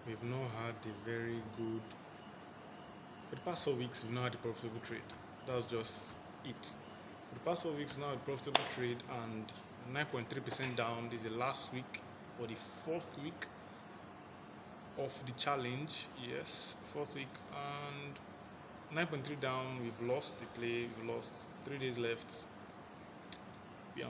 we've not had a very good. For the past 4 weeks, we've not had a profitable trade. That's just it. For the past 4 weeks, we've not had a profitable trade, and 9.3% down. This is the last week or the fourth week of the challenge. Yes, fourth week, and 9.3 down. We've lost the play. We've lost 3 days left. Yeah,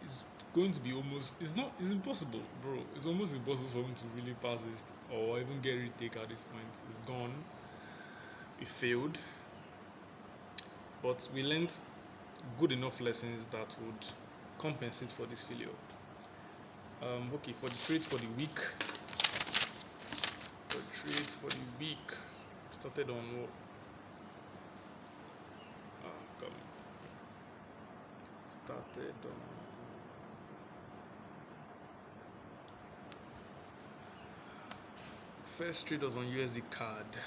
it's going to be almost. It's not. It's impossible, bro. It's almost impossible for me to really pass this or even get retake at this point. It's gone. We failed, but we learned good enough lessons that would compensate for this failure. Okay, for the trade for the week. For the trade for the week, started on what? Come. Started on. First trade was on USD card.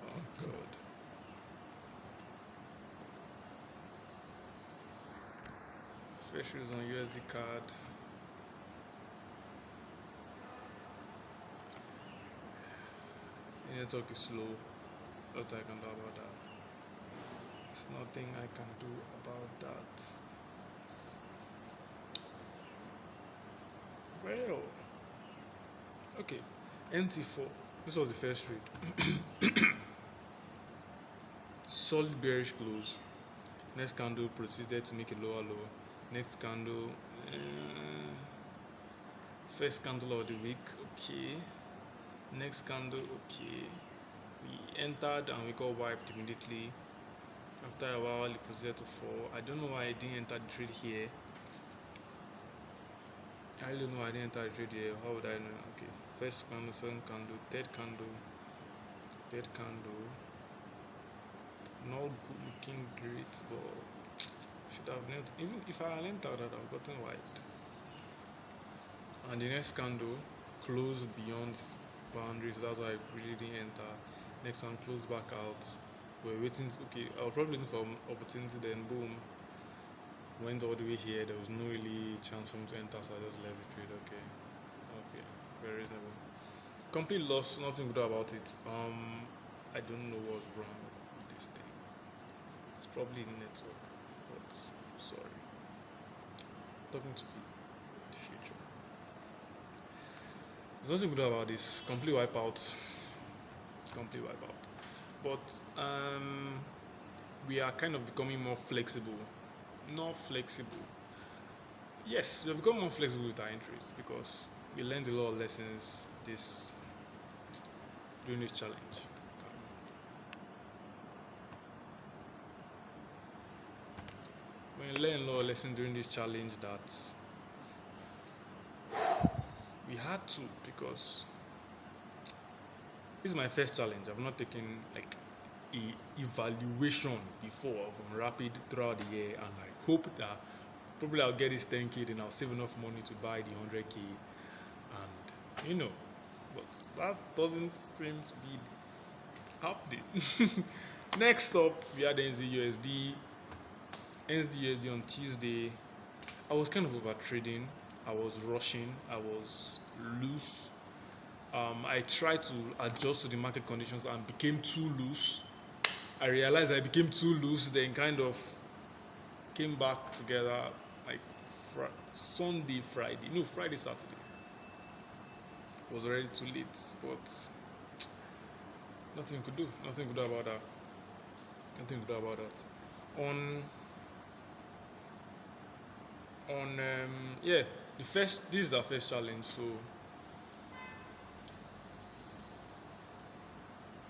Oh god. First trade was on USD card. The network is slow. Nothing I can do about that. There's nothing I can do about that. Well, okay. NT4. This was the first trade. Solid bearish close. Next candle proceeded to make a lower low. Next candle, first candle of the week. Okay. Next candle. Okay. We entered and we got wiped immediately. After a while, it proceeded to fall. I don't know why I didn't enter the trade here. I don't know why I didn't enter the trade here. How would I know? Okay. First candle, second candle, third candle. Not good looking great, but should have nailed. Even if I had entered that, I would have gotten wiped. And the next candle closed beyond boundaries. That's why I really didn't enter. Next one closed back out. We're waiting. Okay, I was probably looking for an opportunity. Then boom, went all the way here. There was no really chance for me to enter, so I just left the trade. Okay, very reasonable. Complete loss. Nothing good about it. I don't know what's wrong with this thing. It's probably network, but sorry. Talking to the future. There's nothing good about this. Complete wipeout. But we are kind of becoming more flexible. Not flexible. Yes, we have become more flexible with our interests because we learned a lot of lessons during this challenge. We learned a lot of lessons during this challenge that we had to, because this is my first challenge. I've not taken like a evaluation before from Rapid throughout the year, and I hope that probably I'll get this 10k, then I'll save enough money to buy the 100k, and but that doesn't seem to be happening. Next up, we had NZUSD on Tuesday. I was kind of over trading. I was rushing. I was loose. I tried to adjust to the market conditions and became too loose. I realized I became too loose, then kind of came back together like Sunday, Friday, Saturday. It was already too late, but nothing could do. Nothing could do about that. Yeah, this is our first challenge, so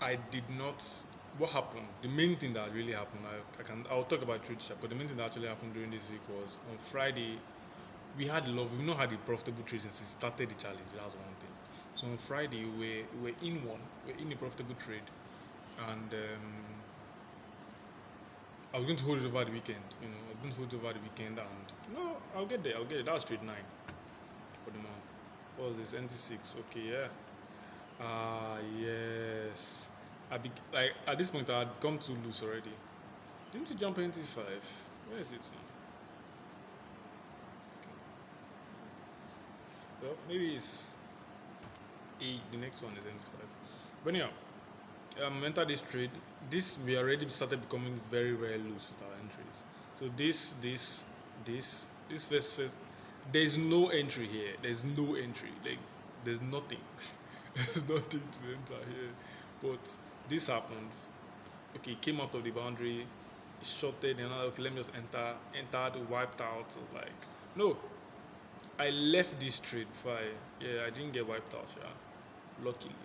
I did not. What happened? The main thing that really happened, I'll talk about trade chat, but the main thing that actually happened during this week was on Friday. We've not had a profitable trade since we started the challenge. That's one thing. So on Friday we're in a profitable trade, and I was going to hold it over the weekend. And I'll get there. That was trade 9 for the month. What was this? NT6. Okay, yeah. Yes. At this point I had come too loose already. Didn't you jump NT5? Where is it now? Okay. Well, maybe it's The next one is 95. But anyhow, enter this trade. This we already started becoming very very loose with our entries. So this first, there's no entry here. There's no entry. Like there's nothing. There's nothing to enter here. But this happened. Okay, came out of the boundary, shorted, and okay, let me just entered, wiped out. So like no, I left this trade before I didn't get wiped out. Yeah, luckily.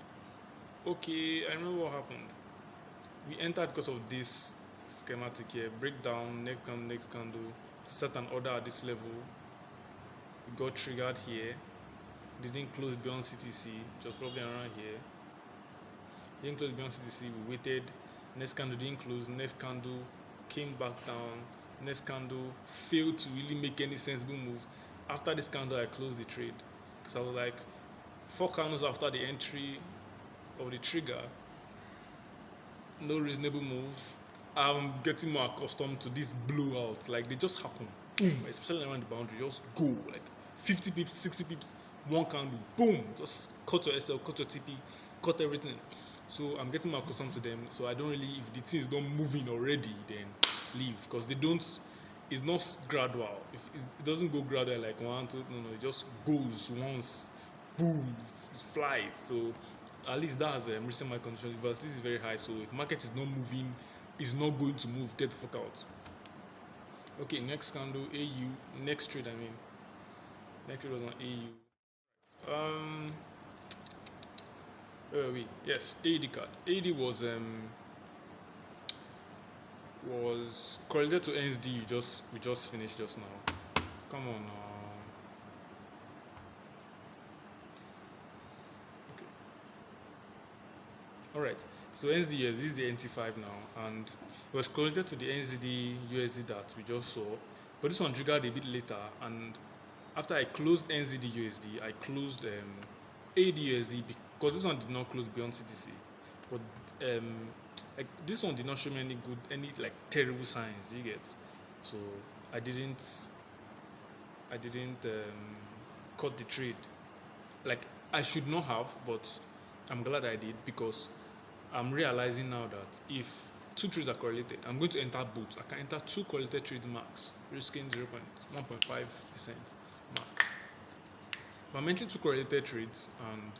Okay, I remember what happened. We entered because of this schematic here. Breakdown, next candle, set an order at this level. We got triggered here. Didn't close beyond CTC, just probably around here. Didn't close beyond CTC. We waited. Next candle didn't close. Next candle came back down. Next candle failed to really make any sensible move. After this candle, I closed the trade because I was like 4 candles after the entry of the trigger. No reasonable move. I'm getting more accustomed to this blowout. Like they just happen, boom, especially around the boundary. Just go like 50 pips, 60 pips, one candle, boom, just cut your SL, cut your TP, cut everything. So I'm getting more accustomed to them. So I don't really, if the thing is not moving already, then leave because they don't. It's not gradual. If it doesn't go gradual like 1, 2, no, it just goes once, booms, it flies. So at least that has reached my condition. The volatility is very high, so if market is not moving, it's not going to move. Get the fuck out. Okay, next candle AU. Next trade, I mean. Next trade was on AU. Where were we? Yes, AD card. AD was correlated to NSD. We just finished just now. Come on. Okay. All right. So NSD, this is the NT5 now, and it was correlated to the NZD USD that we just saw, but this one triggered a bit later. And after I closed NZD USD, I closed ADUSD because this one did not close beyond CTC, but like this one did not show me any like terrible signs. You get, so I didn't cut the trade. Like I should not have, but I'm glad I did because I'm realizing now that if 2 trades are correlated, I'm going to enter both. I can enter 2 correlated trades max, risking 1.5% max. If I'm entering 2 correlated trades and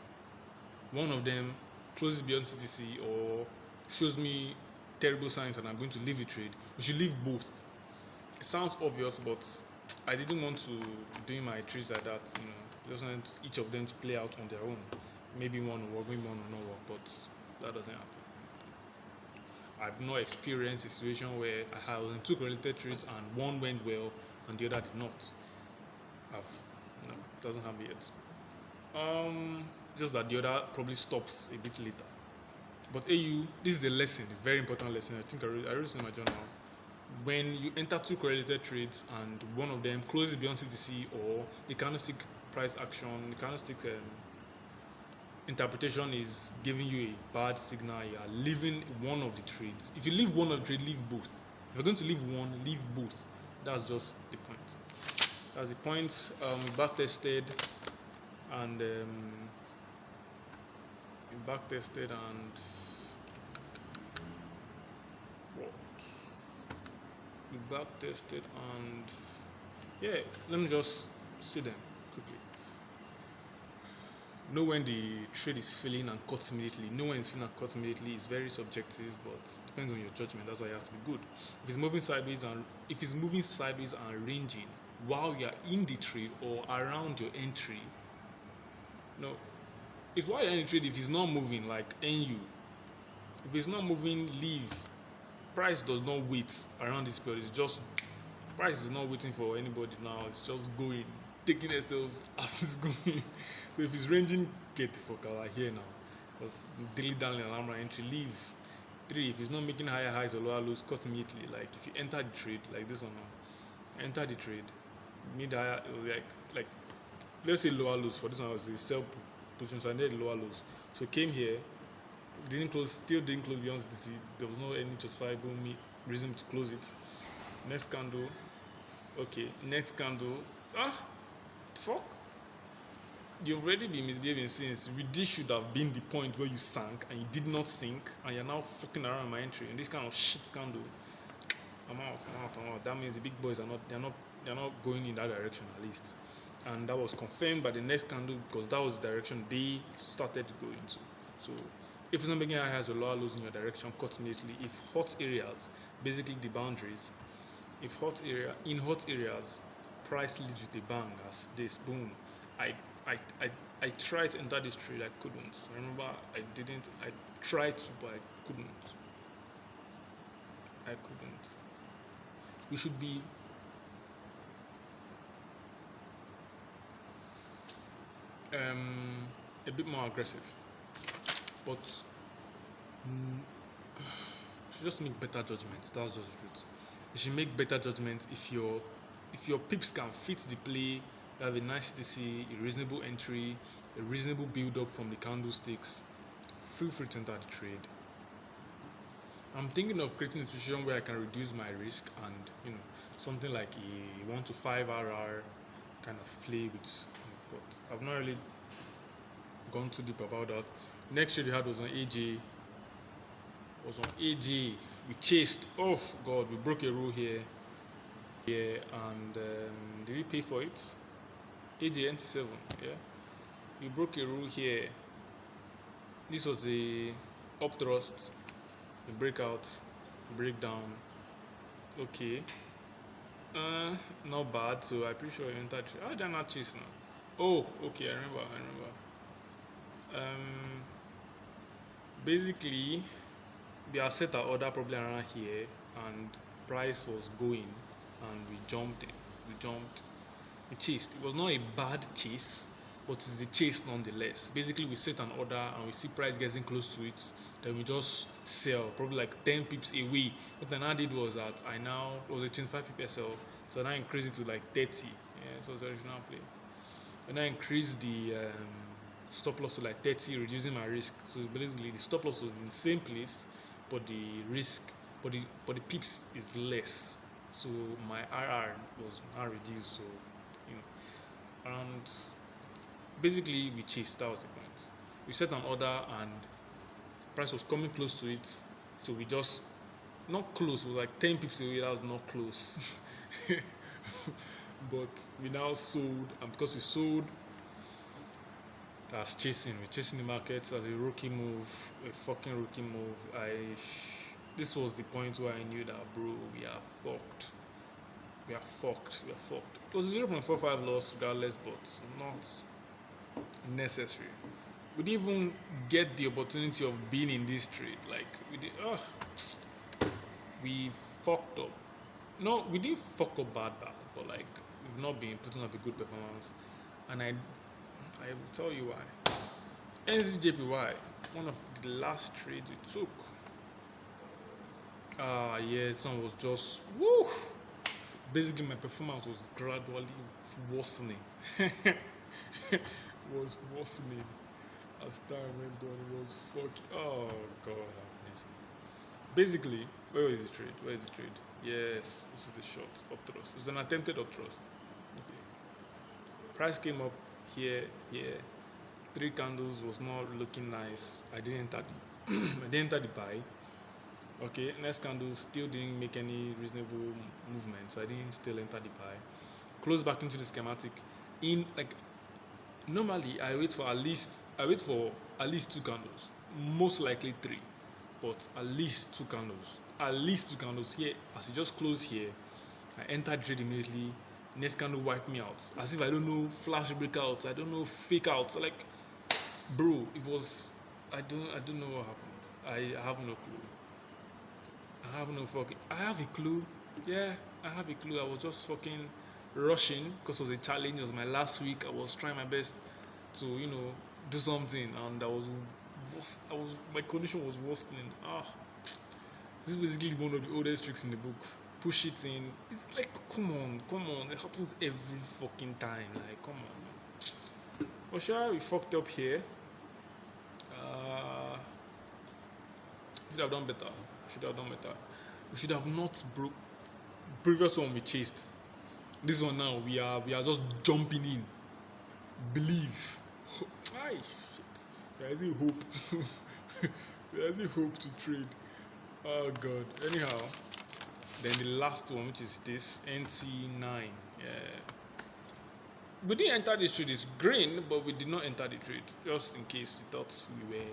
one of them closes beyond CTC or shows me terrible signs and I'm going to leave the trade, we should leave both. It sounds obvious, but I didn't want to do my trades like that. I just want each of them to play out on their own. Maybe one will work, maybe one will not work, but that doesn't happen. I've not experienced a situation where I had 2 correlated trades and one went well and the other did not. No, it doesn't happen yet. Just that the other probably stops a bit later. But AU, this is a lesson, a very important lesson. I think I wrote this in my journal. When you enter 2 correlated trades and one of them closes beyond CTC or the candlestick price action, the candlestick interpretation is giving you a bad signal, you are leaving one of the trades. If you leave one of the trades, leave both. If you're going to leave one, leave both. That's just the point. That's the point. Back tested and what? We back tested and yeah, let me just see them quickly. Know when the trade is failing and cut immediately. Know when it's failing and cut immediately is very subjective, but depends on your judgment. That's why it has to be good. If it's moving sideways and ranging while you are in the trade or around your entry, no, it's while you're in the trade. If it's not moving, like NU, if it's not moving, leave. Price does not wait around this period. It's just price is not waiting for anybody now. It's just going, taking SLs as it's going. So if it's ranging, get the fuck out of here now. But daily down alarm entry, leave. 3, if it's not making higher highs or lower lows, cut immediately. Like if you enter the trade, like this or now, enter the trade, mid higher, like let's say lower lows. For this one, I was a sell position, so I did lower lows. So came here, still didn't close beyond the C. There was no any justifiable reason to close it. Next candle, okay. Next candle, fuck. you've already been misbehaving since. This should have been the point where you sank and you did not sink, and you're now fucking around my entry in this kind of shit scandal. I'm out. That means the big boys are not. They're not going in that direction at least. And that was confirmed by the next candle because that was the direction they started to go into. So if it's not making high highs or lower lows in your direction, cut immediately. If hot areas, basically the boundaries, in hot areas, price leads with a bang as this boom. I I, I I tried to enter this trade, I couldn't. Remember, I didn't. I tried to, but I couldn't. I couldn't. We should be a bit more aggressive, but you should just make better judgments. That's just the truth. You should make better judgments if your pips can fit the play. You have a nice TC, a reasonable entry, a reasonable build up from the candlesticks. Feel free to enter the trade. I'm thinking of creating a situation where I can reduce my risk and something like a 1 to 5 RR kind of play with, but I've not really gone too deep about that. Next trade we had was on AJ. We chased. Oh God, we broke a rule here. Yeah, and did we pay for it? AJ NT7. Yeah, we broke a rule here. This was a up thrust, a breakout, breakdown. Okay. Not bad. So I'm pretty sure I entered. How did I not chase now? Oh, okay. I remember. Basically, they are set our order probably around here, and price was going, and we jumped in. We chased. It was not a bad chase, but it's a chase nonetheless. Basically, we set an order and we see price getting close to it, then we just sell, probably like 10 pips away. What I now did was that it was a 25 pip sell, so I now increased it to like 30. Yeah, so it's the original play. And I increased the stop loss to like 30, reducing my risk. So basically, the stop loss was in the same place, but the risk, but the pips is less. So my RR was now reduced. So and basically we chased. That was the point. We set an order and price was coming close to it, so we just not close. It was like 10 pips away. That was not close. But we now sold, and because we sold, that's chasing. We're chasing the market as a rookie move, a fucking rookie move. This was the point where I knew that, bro, we are fucked. It was a 0.45 loss regardless, but not necessary. We didn't even get the opportunity of being in this trade. Like, we fucked up. No, we didn't fuck up bad, but like, we've not been putting up a good performance. And I will tell you why. NZJPY, one of the last trades we took. This one was just woo. Basically, my performance was gradually worsening. Was worsening as time went on. It was fucking. Oh God, happiness. Basically, where is the trade? Yes, this is the short up thrust. It's an attempted up thrust. Okay. Price came up here. 3 candles was not looking nice. I didn't enter the buy. Okay, next candle still didn't make any reasonable movement, so I didn't still enter the buy. Close back into the schematic. Normally I wait for at least 2 candles, most likely 3, but at least 2 candles here. As it just closed here, I entered trade immediately. Next candle wiped me out, as if I don't know flash breakouts, I don't know fake outs. Like, bro, it was, I don't know what happened. I have no clue. I have a clue. Yeah, I have a clue. I was just fucking rushing because it was a challenge. It was my last week. I was trying my best to, do something, and my condition was worsening. This is basically one of the oldest tricks in the book. Push it in. It's like, come on. It happens every fucking time. Like, come on. But sure, we fucked up here. Should have done better. We should have not broke. Previous one we chased. This one now we are just jumping in. Believe. Aye, shit. There's a hope. There's a hope to trade. Oh god. Anyhow, then the last one, which is this NT9. Yeah. We didn't enter the trade. It's green, but we did not enter the trade. Just in case you thought we were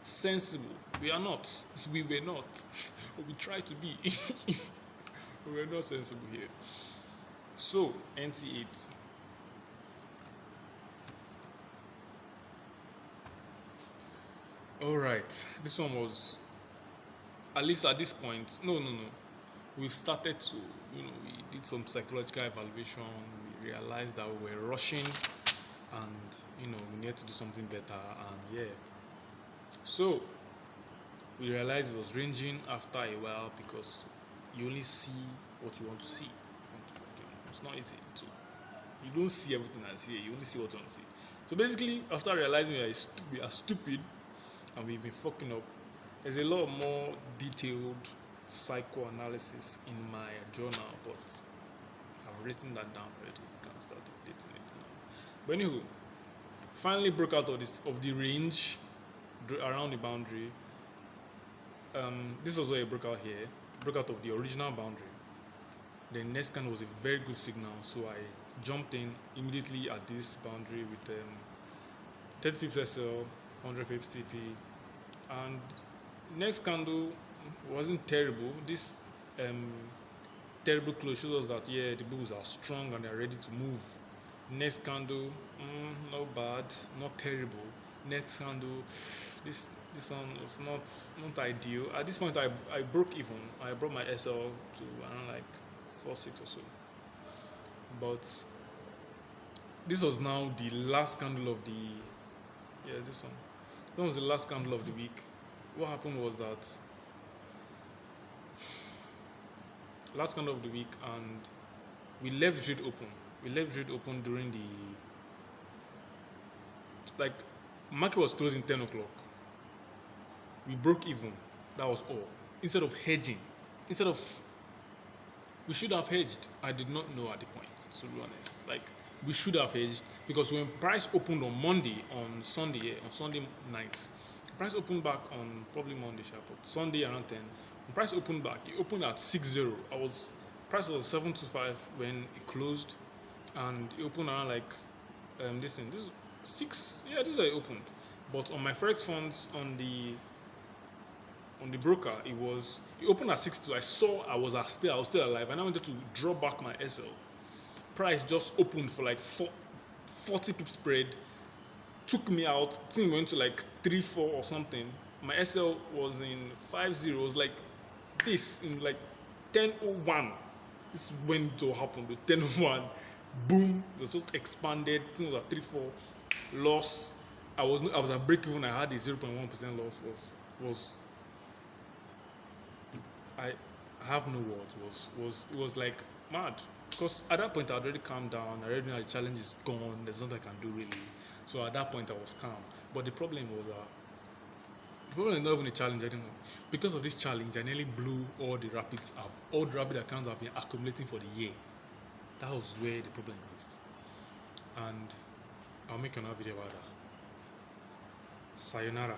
sensible. We are not. We were not. We try to be. We were not sensible here. So, NT8. Alright. This one was, at least at this point, no. We've started to, we did some psychological evaluation. We realized that we were rushing and, we needed to do something better. And yeah. So, we realized it was ranging after a while because you only see what you want to see. It's not easy to. You don't see everything that's here. You only see what you want to see. So basically, after realizing we are stupid and we've been fucking up, there's a lot more detailed psychoanalysis in my journal, but I've written that down already. You can start dictating it now. But anywho, finally broke out of the range around the boundary. This was where it broke out here. Broke out of the original boundary. The next candle was a very good signal, so I jumped in immediately at this boundary with 30 pips SL, 100 pips TP, and next candle wasn't terrible. This terrible close shows us that the bulls are strong and they're ready to move. Next candle, not bad, not terrible. Next candle, this one was not ideal. At this point, I broke even. I brought my SL to around like 4.6 or so. But this was now the last candle of the this one. That was the last candle of the week. What happened was that last candle of the week, and we left the trade open. We left the trade open during the market was closing 10 o'clock. We broke even. That was all. Instead of hedging, we should have hedged. I did not know at the point, to be honest. We should have hedged because when price opened on Sunday night, price opened back on probably Monday sharp, but Sunday around 10. When price opened back, it opened at 6.0. Price was 7.25 when it closed, and it opened around this is 6. Yeah, this is how it opened. But on my Forex funds on the broker, it opened at 6.2. I saw I was still alive, and I wanted to draw back my SL. Price just opened for 40 pip spread, took me out. Thing went to 3.4 or something. My SL was in 5.0. It was like this in 10.01. This is when it all happened. The 10.01, boom, it was just expanded. Thing was at 3.4. Loss. I was at break even. I had a 0.1% loss. Was I have no words. It was like mad. Because at that point I already calmed down. I already know the challenge is gone. There's nothing I can do really. So at that point I was calm. But the problem was the problem is not even a challenge anymore. Because of this challenge, I nearly blew all the rapid accounts I've been accumulating for the year. That was where the problem is. And I'll make another video about that. Sayonara.